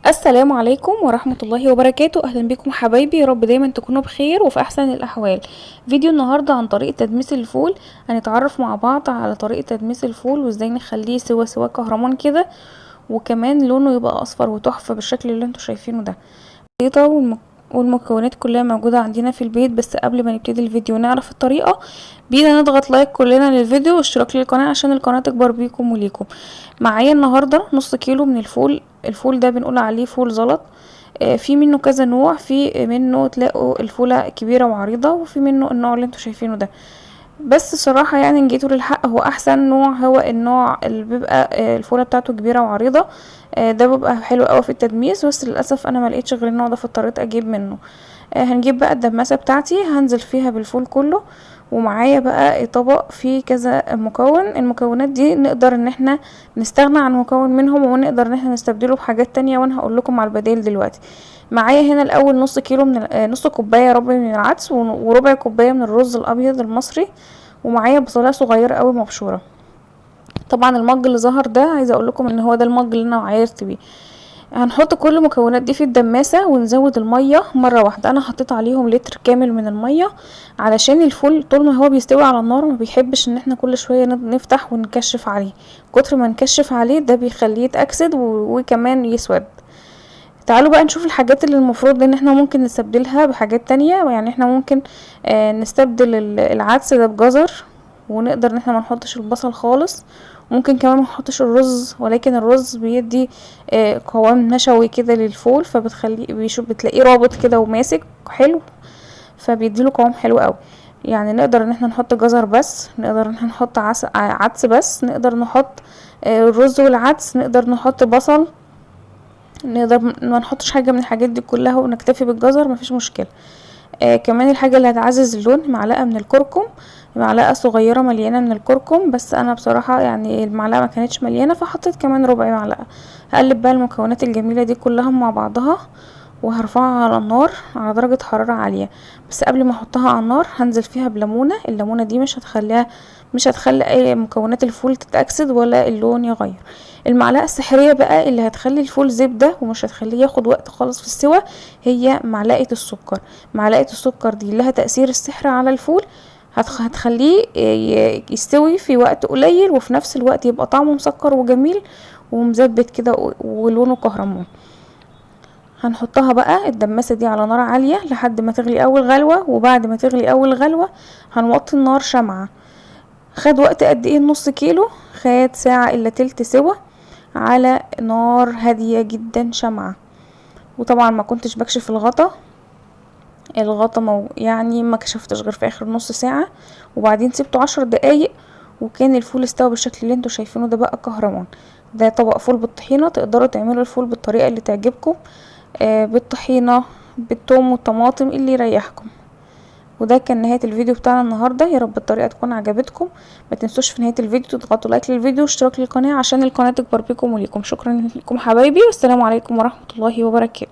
السلام عليكم ورحمة الله وبركاته. اهلا بكم حبايبي، يا رب دايما تكونوا بخير وفي احسن الاحوال. فيديو النهاردة عن طريقة تدميس الفول. هنتعرف مع بعض على طريقة تدميس الفول وازاي نخليه سوا كهرمان كده، وكمان لونه يبقى اصفر وتحفة بالشكل اللي انتوا شايفينه ده. بسيطة والمكونات كلها موجودة عندنا في البيت. بس قبل ما نبتدي الفيديو نعرف الطريقة، بينا نضغط لايك كلنا للفيديو واشتراك للقناة عشان القناة تكبر بيكم وليكم. معايا النهاردة نص كيلو من الفول. الفول ده بنقول عليه فول زلط. في منه كذا نوع، في منه تلاقوا الفولة كبيرة وعريضة، وفي منه النوع اللي انتوا شايفينه ده. بس صراحة يعني ان جيتوا للحق، هو احسن نوع هو النوع اللي بيبقى الفولة بتاعته كبيرة وعريضة. ده بيبقى حلو قوي في التدميس، بس للاسف انا ما لقيتش غير النوع ده فاضطريت اجيب منه. هنجيب بقى الدماسة بتاعتي، هنزل فيها بالفول كله. ومعايا بقى طبق فيه كذا مكون. المكونات دي نقدر ان احنا نستغنى عن مكون منهم، ونقدر ان احنا نستبدله بحاجات تانية، وانا هقول لكم على البدائل دلوقتي. معايا هنا الاول نص كيلو من نص كوبايه ربع من العدس، وربع كوبايه من الرز الابيض المصري. ومعايا بصلايه صغيره قوي مبشوره. طبعا المج اللي ظهر ده عايزه اقول لكم ان هو ده المج اللي انا عايرت بيه. هنحط كل المكونات دي في الدماسة ونزود المية مرة واحدة. انا حطيت عليهم لتر كامل من المية، علشان الفول طول ما هو بيستوي على النار ما بيحبش ان احنا كل شوية نفتح ونكشف عليه. كتر ما نكشف عليه ده بيخليه يتأكسد وكمان يسود. تعالوا بقى نشوف الحاجات اللي المفروض ان احنا ممكن نستبدلها بحاجات تانية. يعني احنا ممكن نستبدل العدس ده بجزر، ونقدر ان احنا ما نحطش البصل خالص. ممكن كمان ما نحطش الرز، ولكن الرز بيدي قوام نشوي كده للفول، فبتخليه بتلاقيه رابط كده وماسك حلو، فبيديله قوام حلو قوي. يعني نقدر ان احنا نحط جزر بس، نقدر ان احنا نحط عدس بس، نقدر نحط الرز والعدس، نقدر نحط بصل، نقدر ما نحطش حاجه من الحاجات دي كلها ونكتفي بالجزر، مفيش مشكله. كمان الحاجة اللي هتعزز اللون معلقة من الكركم، معلقة صغيرة مليانة من الكركم. بس انا بصراحة يعني المعلقة ما كانتش مليانة، فحطيت كمان ربع معلقة. هقلب بقى المكونات الجميلة دي كلها مع بعضها، وهرفعها على النار على درجة حرارة عالية. بس قبل ما احطها على النار هنزل فيها بليمونة. الليمونة دي مش هتخلي اي مكونات الفول تتأكسد ولا اللون يغير. المعلقة السحرية بقى اللي هتخلي الفول زبدة ومش هتخليه ياخد وقت خالص في السوى، هي معلقة السكر. معلقة السكر دي لها تأثير السحر على الفول، هتخليه يستوي في وقت قليل، وفي نفس الوقت يبقى طعمه مسكر وجميل ومزبت كده ولونه كهرمان. هنحطها بقى الدماسة دي على نار عالية لحد ما تغلي اول غلوة، وبعد ما تغلي اول غلوة هنوطي النار شمعة. خد وقت قد ايه النص كيلو؟ خد ساعة الا تلت سوا على نار هادية جدا شمعة. وطبعا ما كنتش بكشف الغطا يعني ما كشفتش غير في اخر نص ساعة، وبعدين سيبته 10 دقايق، وكان الفول استوى بالشكل اللي انتوا شايفينه ده بقى كهرمان. ده طبق فول بالطحينة. تقدروا تعملوا الفول بالطريقة اللي تعجبكم، بالطحينة، بالثوم والطماطم، اللي يريحكم. وده كان نهاية الفيديو بتاعنا النهاردة. يا رب الطريقة تكون عجبتكم. ما تنسوش في نهاية الفيديو تضغطوا لايك للفيديو واشتراك للقناة عشان القناة تكبر بكم وليكم. شكرا لكم حبايبي، والسلام عليكم ورحمة الله وبركاته.